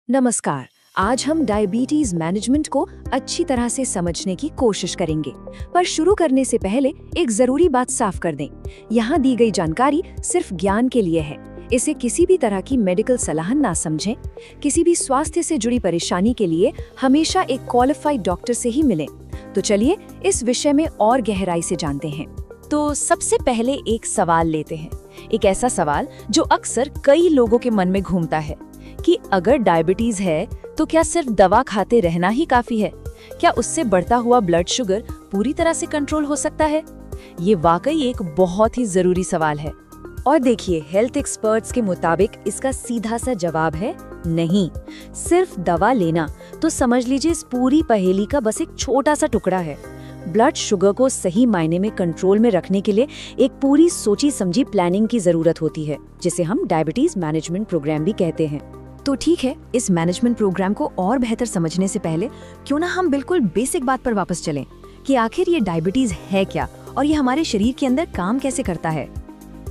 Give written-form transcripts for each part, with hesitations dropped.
नमस्कार। आज हम डायबिटीज मैनेजमेंट को अच्छी तरह से समझने की कोशिश करेंगे, पर शुरू करने से पहले एक जरूरी बात साफ कर दें। यहाँ दी गई जानकारी सिर्फ ज्ञान के लिए है। इसे किसी भी तरह की मेडिकल सलाह ना समझें। किसी भी स्वास्थ्य से जुड़ी परेशानी के लिए हमेशा एक क्वालिफाइड डॉक्टर से ही मिलें। तो चलिए इस विषय में और गहराई से जानते हैं। तो सबसे पहले एक सवाल लेते हैं, एक ऐसा सवाल जो अक्सर कई लोगों के मन में घूमता है कि अगर डायबिटीज है तो क्या सिर्फ दवा खाते रहना ही काफी है? क्या उससे बढ़ता हुआ ब्लड शुगर पूरी तरह से कंट्रोल हो सकता है? ये वाकई एक बहुत ही जरूरी सवाल है। और देखिए, हेल्थ एक्सपर्ट्स के मुताबिक इसका सीधा सा जवाब है नहीं। सिर्फ दवा लेना तो समझ लीजिए इस पूरी पहेली का बस एक छोटा सा टुकड़ा है। ब्लड शुगर को सही मायने में कंट्रोल में रखने के लिए एक पूरी सोची समझी प्लानिंग की जरूरत होती है, जिसे हम डायबिटीज मैनेजमेंट प्रोग्राम भी कहते हैं। तो ठीक है, इस मैनेजमेंट प्रोग्राम को और बेहतर समझने से पहले क्यों ना हम बिल्कुल बेसिक बात पर वापस चलें कि आखिर ये डायबिटीज है क्या और ये हमारे शरीर के अंदर काम कैसे करता है।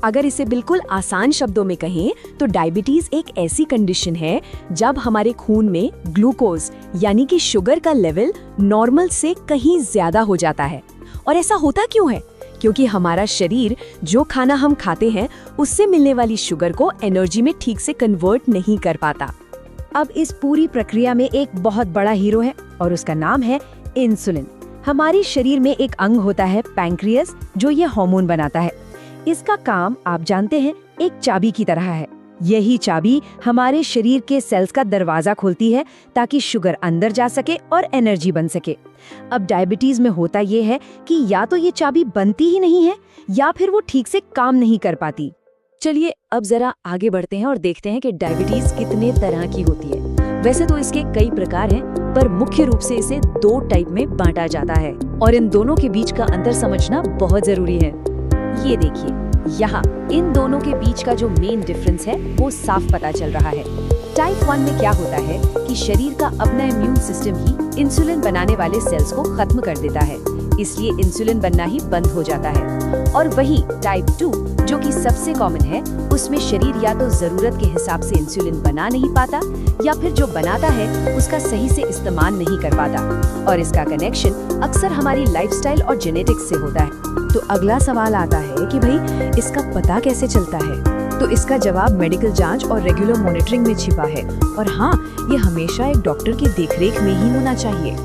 अगर इसे बिल्कुल आसान शब्दों में कहें तो डायबिटीज एक ऐसी कंडीशन है जब हमारे खून में ग्लूकोज यानी कि शुगर का लेवल नॉर्मल से कहीं ज्यादा हो जाता है। और ऐसा होता क्यों है? क्योंकि हमारा शरीर जो खाना हम खाते हैं उससे मिलने वाली शुगर को एनर्जी में ठीक से कन्वर्ट नहीं कर पाता। अब इस पूरी प्रक्रिया में एक बहुत बड़ा हीरो है और उसका नाम है इंसुलिन। हमारे शरीर में एक अंग होता है पैंक्रियास, जो ये हार्मोन बनाता है। इसका काम आप जानते हैं एक चाबी की तरह है। यही चाबी हमारे शरीर के सेल्स का दरवाजा खोलती है ताकि शुगर अंदर जा सके और एनर्जी बन सके। अब डायबिटीज में होता ये है कि या तो ये चाबी बनती ही नहीं है या फिर वो ठीक से काम नहीं कर पाती। चलिए अब जरा आगे बढ़ते हैं और देखते हैं कि डायबिटीज कितने तरह की होती है। वैसे तो इसके कई प्रकार हैं, पर मुख्य रूप से इसे दो टाइप में बांटा जाता है और इन दोनों के बीच का अंतर समझना बहुत जरूरी है। ये देखिए, यहाँ इन दोनों के बीच का जो मेन डिफरेंस है वो साफ पता चल रहा है। टाइप 1 में क्या होता है कि शरीर का अपना इम्यून सिस्टम ही इंसुलिन बनाने वाले सेल्स को खत्म कर देता है, इसलिए इंसुलिन बनना ही बंद हो जाता है। और वही टाइप 2 जो कि सबसे कॉमन है, उसमें शरीर या तो जरूरत के हिसाब से इंसुलिन बना नहीं पाता या फिर जो बनाता है उसका सही से इस्तेमाल नहीं कर पाता। और इसका कनेक्शन अक्सर हमारी लाइफस्टाइल और जेनेटिक्स से होता है। तो अगला सवाल आता है कि भाई इसका पता कैसे चलता है? तो इसका जवाब मेडिकल जांच और रेगुलर मॉनिटरिंग में छिपा है। और हाँ, ये हमेशा एक डॉक्टर की देखरेख में ही होना चाहिए।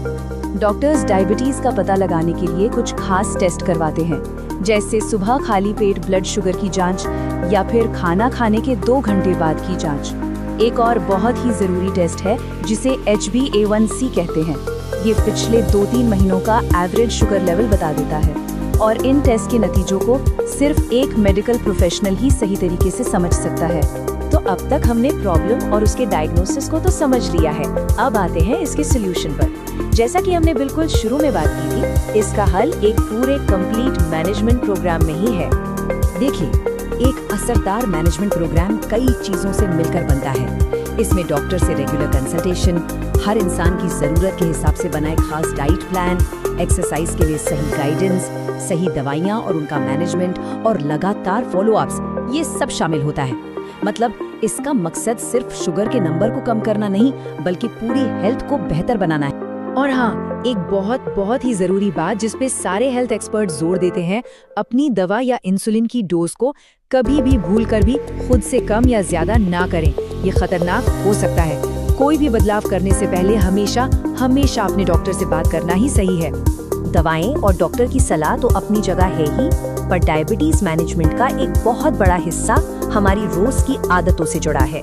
डॉक्टर्स डायबिटीज का पता लगाने के लिए कुछ खास टेस्ट करवाते हैं, जैसे सुबह खाली पेट ब्लड शुगर की जांच या फिर खाना खाने के 2 घंटे बाद की जांच। एक और बहुत ही जरूरी टेस्ट है जिसे HbA1c कहते हैं। ये पिछले 2-3 महीनों का एवरेज शुगर लेवल बता देता है और इन टेस्ट के नतीजों को सिर्फ एक मेडिकल प्रोफेशनल ही सही तरीके से समझ सकता है। तो अब तक हमने प्रॉब्लम और उसके डायग्नोसिस को तो समझ लिया है। अब आते हैं इसके सॉल्यूशन पर। जैसा कि हमने बिल्कुल शुरू में बात की थी, इसका हल एक पूरे कंप्लीट मैनेजमेंट प्रोग्राम में ही है। देखिए, एक असरदार मैनेजमेंट प्रोग्राम कई चीजों से मिलकर बनता है। इसमें डॉक्टर से रेगुलर कंसल्टेशन, हर इंसान की जरूरत के हिसाब से बना एक खास डाइट प्लान, एक्सरसाइज के लिए सही गाइडेंस, सही दवाइयाँ और उनका मैनेजमेंट और लगातार फॉलोअप्स, ये सब शामिल होता है। मतलब इसका मकसद सिर्फ शुगर के नंबर को कम करना नहीं, बल्कि पूरी हेल्थ को बेहतर बनाना है। और हाँ, एक बहुत ही जरूरी बात जिस पे सारे हेल्थ एक्सपर्ट जोर देते हैं, अपनी दवा या इंसुलिन की डोज को कभी भी भूल कर भी खुद से कम या ज्यादा ना करें। ये खतरनाक हो सकता है। कोई भी बदलाव करने से पहले हमेशा अपने डॉक्टर से बात करना ही सही है। दवाएं और डॉक्टर की सलाह तो अपनी जगह है ही, पर डायबिटीज मैनेजमेंट का एक बहुत बड़ा हिस्सा हमारी रोज की आदतों से जुड़ा है।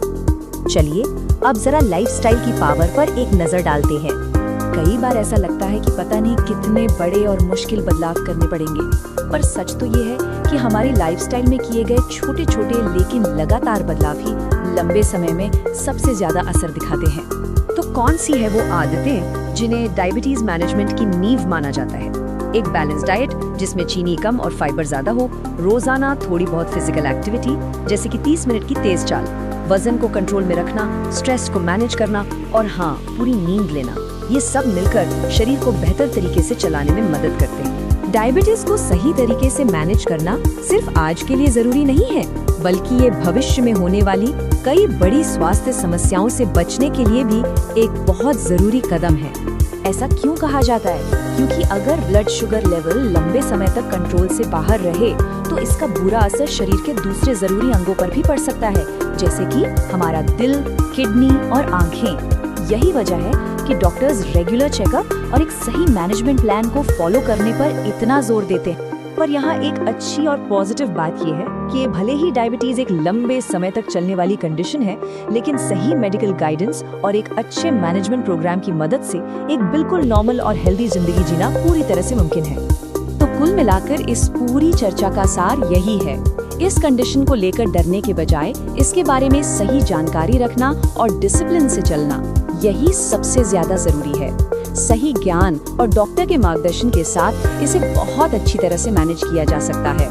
चलिए अब जरा लाइफस्टाइल की पावर पर एक नजर डालते हैं। कई बार ऐसा लगता है कि पता नहीं कितने बड़े और मुश्किल बदलाव करने पड़ेंगे, पर सच तो ये है कि हमारी लाइफस्टाइल में किए गए छोटे छोटे लेकिन लगातार बदलाव ही लंबे समय में सबसे ज्यादा असर दिखाते हैं। तो कौन सी है वो आदतें जिन्हें डायबिटीज मैनेजमेंट की नींव माना जाता है? एक बैलेंस डाइट जिसमें चीनी कम और फाइबर ज्यादा हो, रोजाना थोड़ी बहुत फिजिकल एक्टिविटी जैसे कि 30 मिनट की तेज चाल, वजन को कंट्रोल में रखना, स्ट्रेस को मैनेज करना और हाँ, पूरी नींद लेना। ये सब मिलकर शरीर को बेहतर तरीके से चलाने में मदद करते हैं। डायबिटीज को सही तरीके से मैनेज करना सिर्फ आज के लिए जरूरी नहीं है, बल्कि ये भविष्य में होने वाली कई बड़ी स्वास्थ्य समस्याओं से बचने के लिए भी एक बहुत जरूरी कदम है। ऐसा क्यों कहा जाता है? क्योंकि अगर ब्लड शुगर लेवल लंबे समय तक कंट्रोल से बाहर रहे तो इसका बुरा असर शरीर के दूसरे जरूरी अंगों पर भी पड़ सकता है, जैसे कि हमारा दिल, किडनी और आंखें। यही वजह है कि डॉक्टर्स रेगुलर चेकअप और एक सही मैनेजमेंट प्लान को फॉलो करने पर इतना जोर देते हैं। पर यहाँ एक अच्छी और पॉजिटिव बात यह है कि भले ही डायबिटीज एक लंबे समय तक चलने वाली कंडीशन है, लेकिन सही मेडिकल गाइडेंस और एक अच्छे मैनेजमेंट प्रोग्राम की मदद से एक बिल्कुल नॉर्मल और हेल्दी जिंदगी जीना पूरी तरह से मुमकिन है। तो कुल मिलाकर इस पूरी चर्चा का सार यही है, इस कंडीशन को लेकर डरने के बजाय इसके बारे में सही जानकारी रखना और डिसिप्लिन से चलना, यही सबसे ज्यादा जरूरी है। सही ज्ञान और डॉक्टर के मार्गदर्शन के साथ इसे बहुत अच्छी तरह से मैनेज किया जा सकता है।